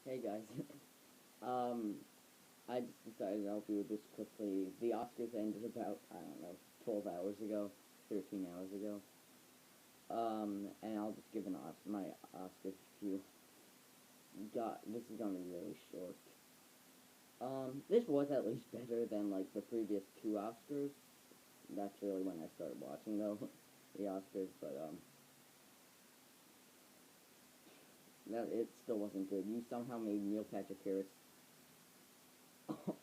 Hey guys. um, I just decided I'll do this quickly. The Oscars ended about, I don't know, 12 hours ago, 13 hours ago. And I'll just give my Oscars review. This is gonna be really short. This was at least better than, like, the previous two Oscars. That's really when I started watching, though, the Oscars, but, it still wasn't good. You somehow made Neil Patrick Harris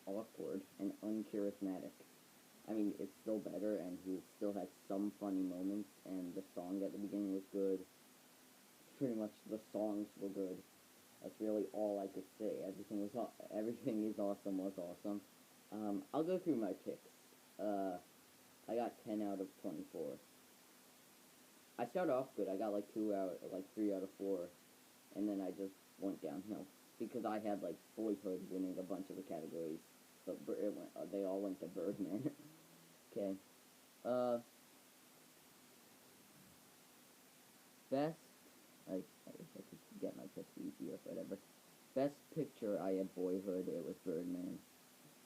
awkward and uncharismatic. I mean, it's still better, and he still had some funny moments, and the song at the beginning was good. Pretty much the songs were good. That's really all I could say. Everything is awesome was awesome. I'll go through my picks. I got 10 out of 24. I started off good. I got like 3 out of 4, and then I just went downhill because I had like Boyhood winning a bunch of the categories, but they all went to Birdman. Okay. Uh, Best, I wish I could get my picks easier, whatever. Best picture, I had Boyhood, it was Birdman.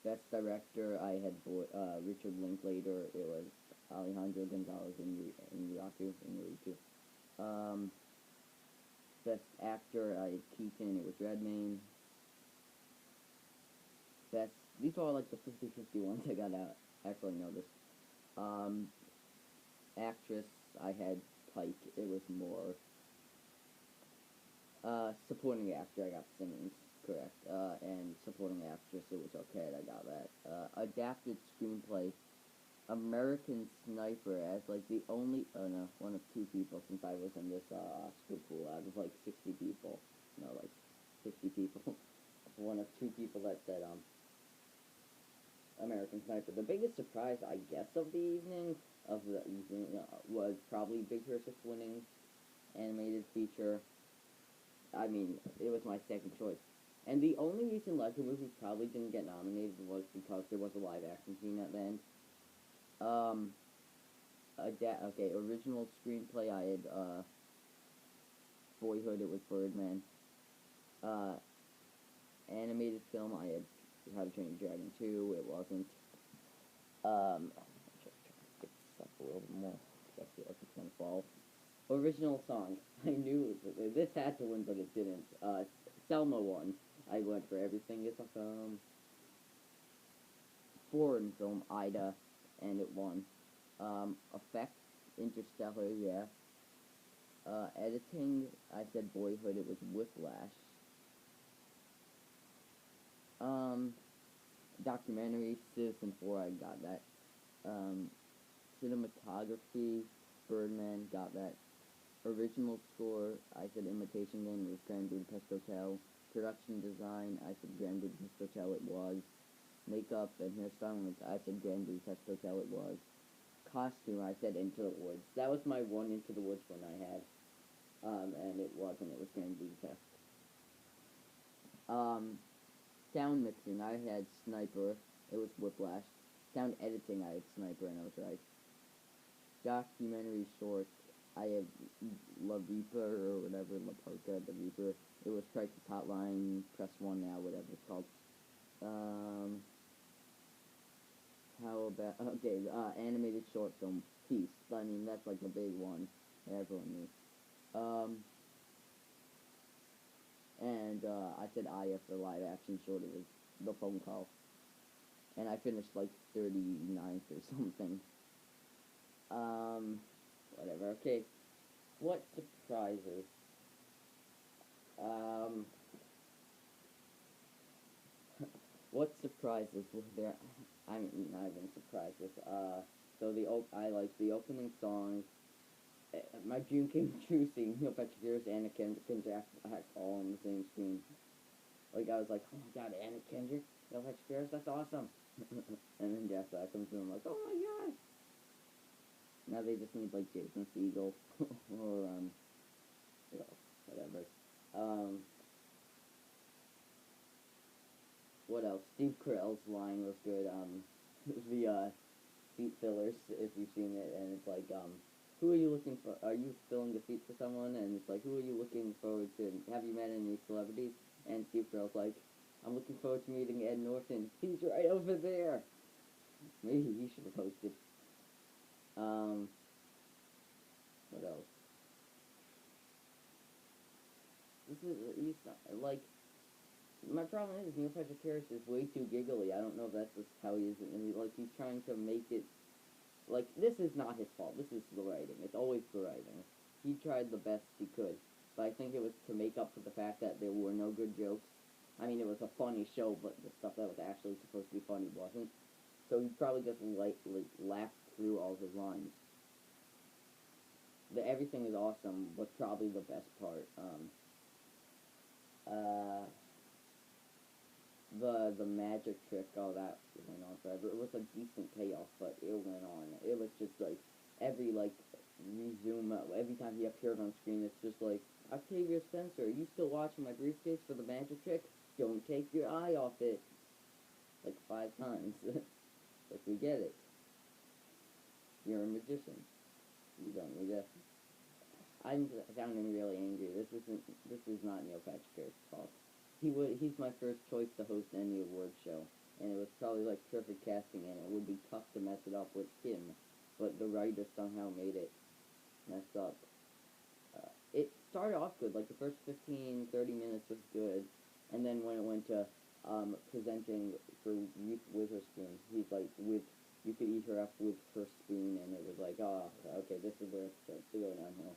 Best director, I had Richard Linklater, it was Alejandro Gonzalez Iñárritu. Um, Best actor, I had Keaton, it was Redmayne. Best, these are all like the 50-50 ones I got out. Actually, no, this. Um, Actress, I had Pike, it was more. Supporting actor, I got Simmons, correct. And supporting actress, it was okay, I got that. Adapted screenplay, American Sniper, as like the only, oh no, one of two people since I was in this Oscar pool out of like 60 people, no, like 50 people. One of two people that said American Sniper. The biggest surprise, I guess, of the evening was probably Big Hero 6 winning animated feature. I mean, it was my second choice. And the only reason Lego Movie probably didn't get nominated was because there was a live action scene at the end. Um, original screenplay, I had, Boyhood, it was Birdman. Uh, Animated film, I had How to Train Your Dragon 2, it wasn't. I'm just trying to get this up a little bit more, because I feel like it's gonna fall. Original song, I knew this had to win, but it didn't. Selma won. I went for Everything Is a Film. Foreign film, Ida, and it won. Effects, Interstellar, yeah. Editing, I said Boyhood, it was Whiplash. Um, Documentary, Citizen 4, I got that. Um, Cinematography, Birdman, got that. Original score, I said Imitation Game, it was Grand Budapest Hotel. Production design, I said Grand Budapest Hotel, it was. Makeup and hairstyling, I said Grand Budapest Hotel, it was. Costume, I said Into the Woods. That was my one Into the Woods one I had. And it wasn't. It was Grand Budapest. Um, Sound mixing, I had Sniper. It was Whiplash. Sound editing, I had Sniper, and I was right. Documentary short, I had La Reaper, or whatever, La Parka, The Reaper. It was Crisis Hotline, Press 1 Now, whatever it's called. How about, okay, animated short film, Peace. I mean, that's like a big one that everyone knew. And I said Aya for live action short. It was The Phone Call, and I finished like 39th or something. Um, Whatever. Okay, what surprises? Um, what surprises were there? I'm not even surprises. I like the opening song. My dream came true seeing Neil Patrick Harris, Anna Kendrick, and Jack Black all on the same screen. Like, I was like, oh my god, Anna Kendrick, Neil Patrick Harris, that's awesome. And then Jack Black comes in, I'm like, oh my god. Now they just need, like, Jason Segel, or, you know, whatever. Um, what else? Steve Carell's line was good, the, seat fillers, if you've seen it, and it's like, who are you looking for? Are you filling the seat for someone? And it's like, who are you looking forward to? Have you met any celebrities? And Steve Carell's like, I'm looking forward to meeting Ed Norton. He's right over there. Maybe he should have hosted. Um, what else? This is he's not, like my problem is Neil Patrick Harris is way too giggly. I don't know if that's just how he is. Like he's trying to make it like this is not his fault. This is the writing. It's always the writing. He tried the best he could, but I think it was to make up for the fact that there were no good jokes. I mean, it was a funny show, but the stuff that was actually supposed to be funny wasn't. So he probably just laughed through all his lines. The everything is awesome was probably the best part. Uh, the magic trick, oh that went on forever. It was a decent payoff, but it went on. It was just like every resume every time he appeared on screen, it's just like Octavia Spencer, are you still watching my briefcase for the magic trick? Don't take your eye off it. Like 5 times. Like we get it. You're a magician. You don't need to. I'm sounding really angry. This is not Neil Patrick Harris' fault. He's my first choice to host any award show, and it was probably like perfect casting, and it would be tough to mess it up with him, but the writer somehow made it mess up. It started off good, like the first 15, 30 minutes was good, and then when it went to presenting for Reese Witherspoon, he's like with you could eat her up with her spoon, and it was like, oh, okay, this is where it starts to go downhill.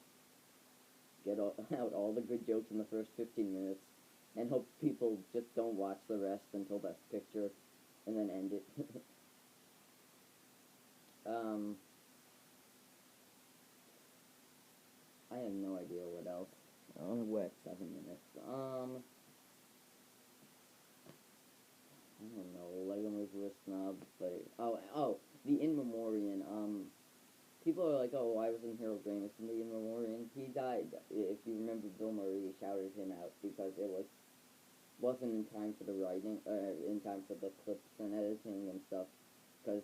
Get out all the good jokes in the first 15 minutes, and hope people just don't watch the rest until Best Picture, and then end it. um, I have no idea what else. Oh, we're at 7 minutes. I don't know. Lego Movie was snub, but the In Memoriam. People are like, oh, why wasn't Harold Ramis in the In Memoriam? He died. If you remember, Bill Murray shouted him out because it wasn't in time for the writing, in time for the clips and editing and stuff. Because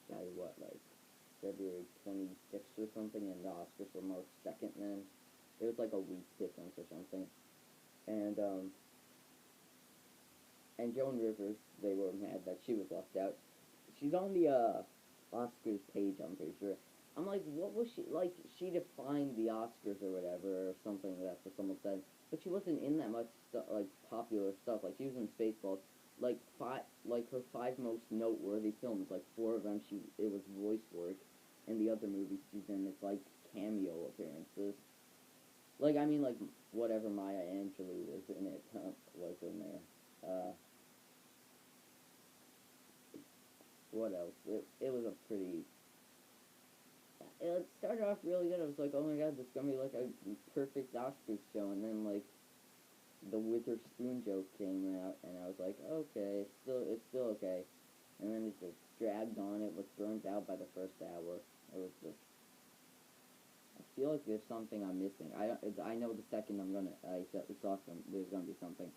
died like February 26th or something, and the Oscars were March 2nd then. It was like a week difference or something. And Joan Rivers, they were mad that she was left out. She's on the Oscars page, I'm pretty sure. I'm like, what was she like? She defined the Oscars or whatever, or something that's what someone said. But she wasn't in that much like popular stuff. Like she was in Spaceballs. Like her 5 most noteworthy films, like 4 of them, it was voice work, and the other movies she's in, it's like cameo appearances. Like I mean, like whatever Maya Angelou was in it was in there. What else? It was a pretty. It started off really good. I was like, oh my god, this is gonna be like a perfect Oscars show, and then like the Witherspoon joke came out, and I was like, okay, it's still okay, and then it just dragged on. It was burnt out by the first hour. It was just. I feel like there's something I'm missing. I know the second I saw some there's gonna be something.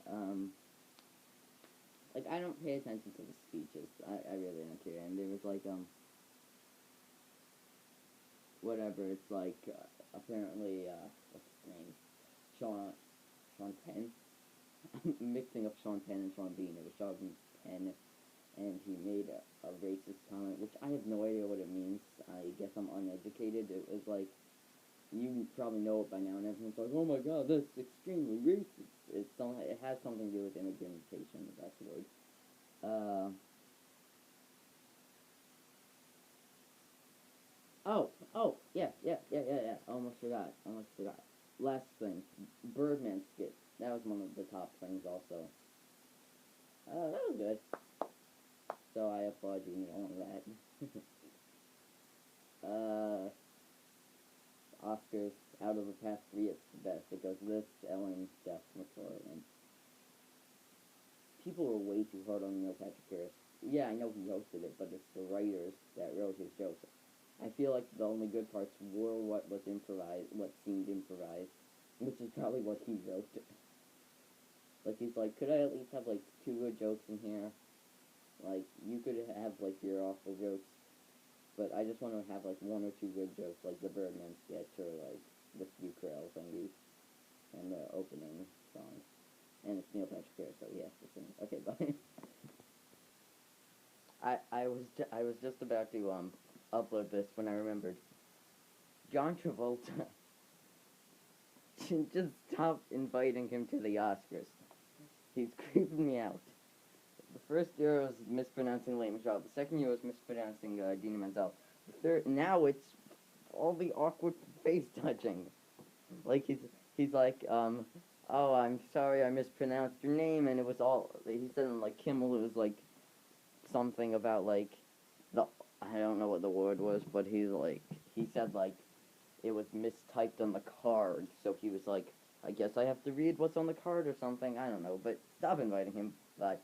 Um, like I don't pay attention to the speeches. I really don't care. And there was like whatever. It's like apparently what's his name? Sean Penn. I'm mixing up Sean Penn and Sean Bean. It was Sean Penn, and he made a racist comment, which I have no idea what it means. I guess I'm uneducated. It was like you probably know it by now, and everyone's like, "Oh my God, that's extremely racist." It has something to do with immigrant. That's the word. Uh, yeah. Almost forgot. Last thing, Birdman skit. That was one of the top things also. That was good. So I applaud you on that. uh, Oscars, out of the past 3, it's the best. It goes this, Ellen, Jeff McFarlane. People were way too hard on Neil Patrick Harris. Yeah, I know he hosted it, but it's the writers that wrote his jokes. I feel like the only good parts were what was improvised, what seemed improvised, which is probably what he wrote. Like, he's like, could I at least have, like, 2 good jokes in here? Like, you could have, like, your awful jokes, but I just want to have, like, 1 or 2 good jokes, like the Birdman sketch or, like, the Steve Carell thingy and the opening song. And it's Neil Patrick Harris, so he has to sing. Okay, bye. I was just about to upload this when I remembered. John Travolta. Just stop inviting him to the Oscars. He's creeping me out. The first year was mispronouncing Les Michel. The second year was mispronouncing Dina Menzel. The third, now it's all the awkward face touching. Like he's like, oh, I'm sorry, I mispronounced your name, and it was all he said in like Kimmel. It was like something about like the I don't know what the word was, but he said like it was mistyped on the card, so he was like, I guess I have to read what's on the card or something. I don't know, but stop inviting him. Bye.